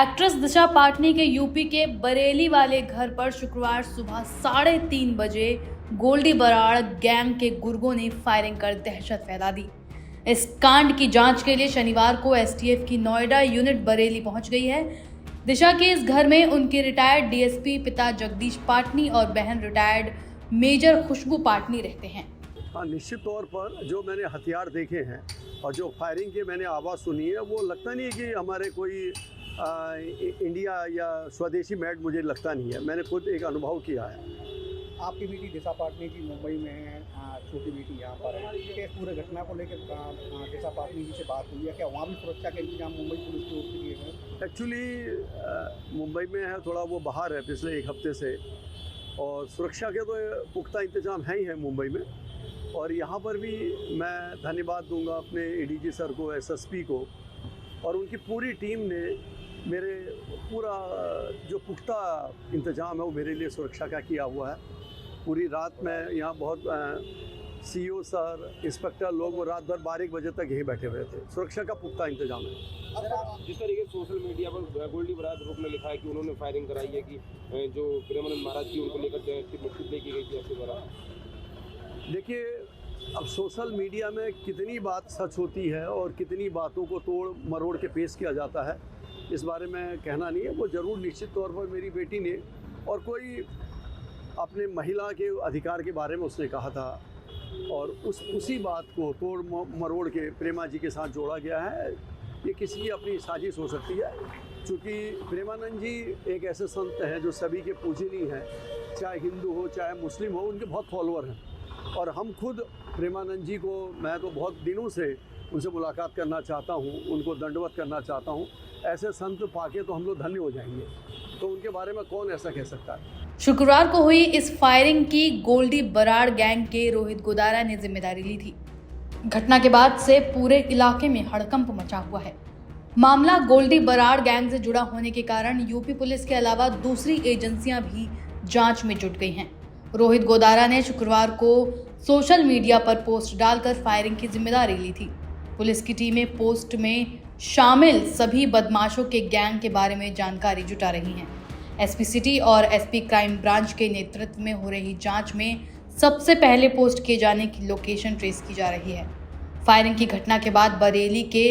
Actress दिशा पाटनी के UP के बरेली वाले घर पर शुक्रवार सुबह 3:30 बजे गोल्डी बराड़ गैंग के गुर्गों ने फायरिंग कर दहशत फैला दी। इस कांड की जांच के लिए शनिवार को एसटीएफ की नोएडा यूनिट बरेली पहुंच गई है। दिशा के इस घर में उनके रिटायर्ड डीएसपी पिता जगदीश पाटनी और बहन रिटायर्ड मेजर खुशबू पाटनी रहते हैं। हाँ, निश्चित तौर पर जो मैंने हथियार देखे हैं और जो फायरिंग की मैंने आवाज़ सुनी है वो लगता नहीं है कि हमारे कोई इंडिया या स्वदेशी मेड, मुझे लगता नहीं है। मैंने खुद एक अनुभव किया है। आपकी बेटी दिशा पाटनी जी मुंबई में है, छोटी बेटी यहाँ पर है। क्या पूरे घटना को लेकर दिशा पाटनी जी से बात हुई है? क्या वहाँ भी सुरक्षा के इंतजाम मुंबई पुलिस की ओर से किए गए? एक्चुअली मुंबई में है, थोड़ा वो बाहर है पिछले एक हफ्ते से, और सुरक्षा के तो पुख्ता इंतजाम है ही है मुंबई में। और यहाँ पर भी मैं धन्यवाद दूंगा अपने एडीजी सर को, एसएसपी को और उनकी पूरी टीम ने मेरे पूरा जो पुख्ता इंतज़ाम है वो मेरे लिए सुरक्षा का किया हुआ है। पूरी रात में यहाँ बहुत सीईओ सर, इंस्पेक्टर लोग वो रात भर 12 बजे तक यहीं बैठे हुए थे। सुरक्षा का पुख्ता इंतजाम है। जिस तरीके से सोशल मीडिया पर गोल्डी बराड़ ग्रुप ने लिखा है कि उन्होंने फायरिंग कराई है कि जो प्रेमानंद महाराज की उनको लेकर टिप्पणी की गई थी आपके द्वारा। देखिए, अब सोशल मीडिया में कितनी बात सच होती है और कितनी बातों को तोड़ मरोड़ के पेश किया जाता है, इस बारे में कहना नहीं है। वो ज़रूर निश्चित तौर पर मेरी बेटी ने और कोई अपने महिला के अधिकार के बारे में उसने कहा था और उसी बात को तोड़ मरोड़ के प्रेमा जी के साथ जोड़ा गया है। ये किसी की अपनी साजिश हो सकती है, क्योंकि प्रेमानंद जी एक ऐसे संत हैं जो सभी के पूजनीय हैं, चाहे हिंदू हो चाहे मुस्लिम हो, उनके बहुत फॉलोअर हैं। और हम खुद प्रेमानंद जी को, मैं तो बहुत दिनों से उनसे मुलाकात करना चाहता हूँ, उनको दंडवत करना चाहता हूँ। ऐसे संत पाके तो हम लोग धन्य हो जाएंगे। तो उनके बारे में कौन ऐसा कह सकता है। शुक्रवार को हुई इस फायरिंग की गोल्डी बराड़ गैंग के रोहित गोदारा ने जिम्मेदारी ली थी। घटना के बाद से पूरे इलाके में हड़कंप मचा हुआ है। मामला गोल्डी बराड़ गैंग से जुड़ा होने के कारण यूपी पुलिस के अलावा दूसरी एजेंसियां भी जांच में जुट गई हैं। रोहित गोदारा ने शुक्रवार को सोशल मीडिया पर पोस्ट डालकर फायरिंग की जिम्मेदारी ली थी। पुलिस की टीमें पोस्ट में शामिल सभी बदमाशों के गैंग के बारे में जानकारी जुटा रही हैं। एसपी सिटी और एसपी क्राइम ब्रांच के नेतृत्व में हो रही जांच में सबसे पहले पोस्ट किए जाने की लोकेशन ट्रेस की जा रही है। फायरिंग की घटना के बाद बरेली के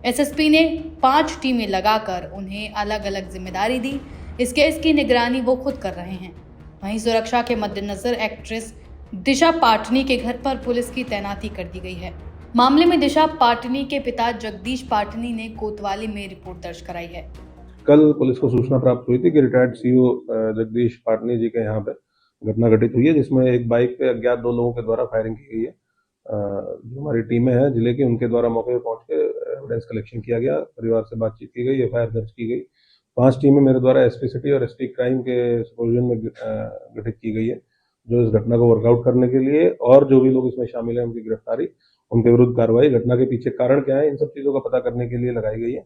एसएसपी ने 5 टीमें लगाकर उन्हें अलग अलग जिम्मेदारी दी। इस केस की निगरानी वो खुद कर रहे हैं। वहीं सुरक्षा के मद्देनजर एक्ट्रेस दिशा पाटनी के घर पर पुलिस की तैनाती कर दी गई है। मामले में दिशा पाटनी के पिता जगदीश पाटनी ने कोतवाली में रिपोर्ट दर्ज कराई है। कल पुलिस को सूचना प्राप्त हुई थी कि रिटायर्ड सीईओ जगदीश पाटनी जी के यहाँ पे घटना घटित हुई है, जिसमें एक बाइक पे अज्ञात 2 लोगों के द्वारा फायरिंग की गई है। जो हमारी टीमें हैं जिले की, उनके द्वारा मौके पर पहुंच के एविडेंस कलेक्शन किया गया, परिवार से बातचीत की गई, एफआईआर दर्ज की गई। 5 टीमें मेरे द्वारा एसपी सिटी और एसपी क्राइम के सुपरविजन में गठित की गई है, जो इस घटना को वर्कआउट करने के लिए और जो भी लोग इसमें शामिल हैं उनकी गिरफ्तारी, उनके विरुद्ध कार्रवाई, घटना के पीछे कारण क्या है, इन सब चीजों का पता करने के लिए लगाई गई है।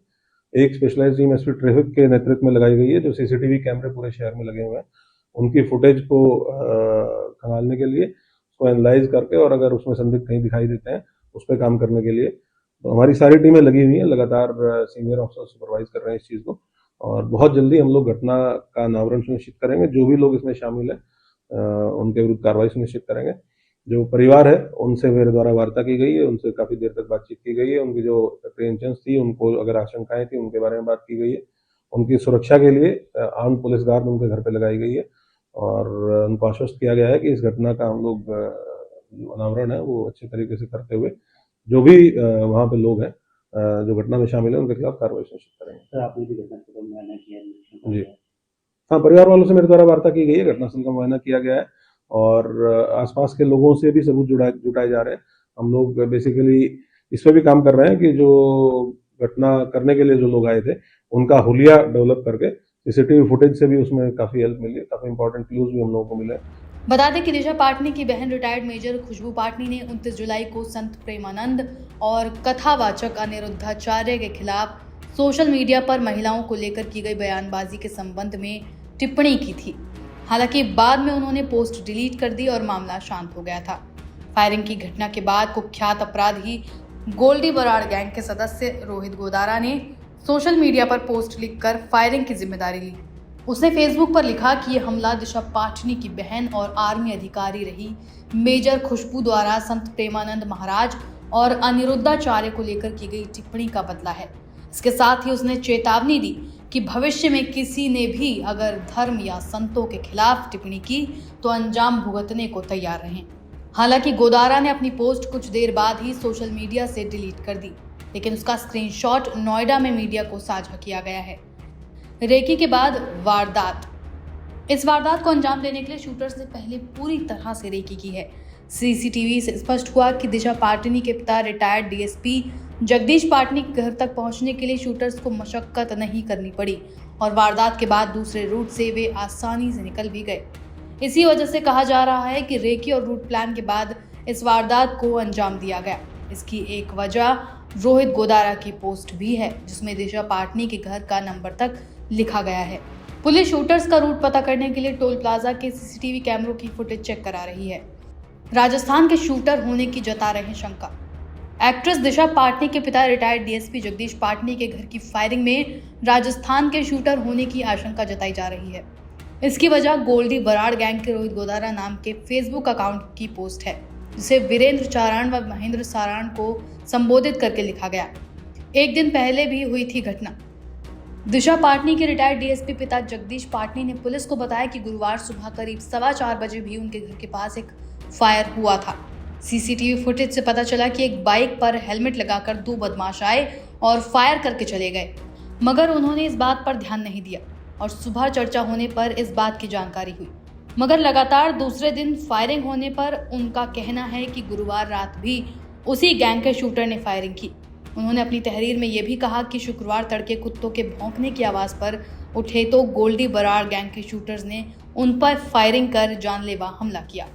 एक स्पेशलाइज्ड टीम एसपी ट्रैफिक के नेतृत्व में लगाई गई है, जो सीसीटीवी कैमरे पूरे शहर में लगे हुए हैं, उनकी फुटेज को खंगालने के लिए, उसको एनालाइज करके और अगर उसमें संदिग्ध कहीं दिखाई देते हैं उस पर काम करने के लिए तो हमारी सारी टीमें लगी हुई हैं। लगातार सीनियर ऑफिसर सुपरवाइज कर रहे हैं इस चीज को, और बहुत जल्दी हम लोग घटना का अनावरण सुनिश्चित करेंगे। जो भी लोग इसमें शामिल है उनके विरुद्ध कार्रवाई सुनिश्चित करेंगे। जो परिवार है उनसे मेरे द्वारा वार्ता की गई है, उनसे काफी देर तक बातचीत की गई है। उनकी जो अप्रीहेंशंस थी, उनको अगर आशंकाएं थी, उनके बारे में बात की गई है। उनकी सुरक्षा के लिए आर्म्ड पुलिस गार्ड उनके घर पे लगाई गई है और उनको आश्वस्त किया गया है कि इस घटना का हम लोग अनावरण है वो अच्छे तरीके से करते हुए जो भी वहाँ पे लोग हैं जो घटना में शामिल है उनके खिलाफ कार्रवाई सुनिश्चित करेंगे। सर, आपने भी घटना स्थल का मुआयना किया जी हाँ, परिवार वालों से मेरे द्वारा वार्ता की गई है, घटनास्थल का मुआयना किया गया है और आसपास के लोगों से भी सबूत जुटाए जा रहे हैं। हम लोग बेसिकली इस पर भी काम कर रहे हैं कि जो घटना करने के लिए जो लोग आए थे उनका हुलिया डेवलप करके सीसीटीवी फुटेज से भी उसमें काफी हेल्प मिली है, काफी इंपॉर्टेंट क्लूज भी हम लोगों को मिले। बता दें कि दिशा पाटनी की बहन रिटायर्ड मेजर खुशबू पाटनी ने 29 जुलाई को संत प्रेमानंद और कथावाचक अनिरुद्धाचार्य के खिलाफ सोशल मीडिया पर महिलाओं को लेकर की गई बयानबाजी के संबंध में टिप्पणी की थी। हालांकि बाद में उन्होंने पोस्ट डिलीट कर दी और मामला शांत हो गया था। फायरिंग की घटना के बाद कुख्यात अपराधी गोल्डी बराड़ गैंग के सदस्य रोहित गोदारा ने सोशल मीडिया पर पोस्ट लिखकर फायरिंग की जिम्मेदारी ली। उसने फेसबुक पर लिखा कि यह हमला दिशा पाटनी की बहन और आर्मी अधिकारी रही मेजर खुशबू द्वारा संत प्रेमानंद महाराज और अनिरुद्धाचार्य को लेकर की गई टिप्पणी का बदला है। इसके साथ ही उसने चेतावनी दी कि भविष्य में किसी ने भी अगर धर्म या संतों के खिलाफ टिप्पणी की तो अंजाम भुगतने को तैयार रहें। हालांकि गोदारा ने अपनी पोस्ट कुछ देर बाद ही सोशल मीडिया से डिलीट कर दी, लेकिन उसका स्क्रीनशॉट नोएडा में मीडिया को साझा किया गया है। रेकी के बाद वारदात। इस वारदात को अंजाम देने के लिए शूटर्स ने पहले पूरी तरह से रेकी की है। सीसीटीवी से स्पष्ट हुआ कि दिशा पाटनी के पिता रिटायर्ड डीएसपी जगदीश पाटनी के घर तक पहुंचने के लिए शूटर्स को मशक्कत नहीं करनी पड़ी और वारदात के बाद दूसरे रूट से वे आसानी से निकल भी गए। इसी वजह से कहा जा रहा है कि रेकी और रूट प्लान के बाद इस वारदात को अंजाम दिया गया। इसकी एक वजह रोहित गोदारा की पोस्ट भी है, जिसमें दिशा पाटनी के घर का नंबर तक लिखा गया है। पुलिस शूटर्स का रूट पता करने के लिए टोल प्लाजा के सीसीटीवी कैमरों की फुटेज चेक करा रही है। राजस्थान के शूटर होने की जता रहे शंका। एक्ट्रेस दिशा पाटनी के पिता रिटायर्ड डीएसपी जगदीश पाटनी के घर की फायरिंग में राजस्थान के शूटर होने की आशंका जताई जा रही है। इसकी वजह गोल्डी बराड़ गैंग के रोहित गोदारा नाम के फेसबुक अकाउंट की पोस्ट है, जिसे वीरेंद्र चारण व महेंद्र सारण को संबोधित करके लिखा गया। एक दिन पहले भी हुई थी घटना। दिशा पाटनी के रिटायर्ड डीएसपी पिता जगदीश पाटनी ने पुलिस को बताया कि गुरुवार सुबह करीब 4:15 बजे भी उनके घर के पास एक फायर हुआ था। सीसीटीवी फुटेज से पता चला कि एक बाइक पर हेलमेट लगाकर 2 बदमाश आए और फायर करके चले गए, मगर उन्होंने इस बात पर ध्यान नहीं दिया और सुबह चर्चा होने पर इस बात की जानकारी हुई। मगर लगातार दूसरे दिन फायरिंग होने पर उनका कहना है कि गुरुवार रात भी उसी गैंग के शूटर ने फायरिंग की। उन्होंने अपनी तहरीर में यह भी कहा कि शुक्रवार तड़के कुत्तों के भौंकने की आवाज़ पर उठे तो गोल्डी बराड़ गैंग के शूटर्स ने उन पर फायरिंग कर जानलेवा हमला किया।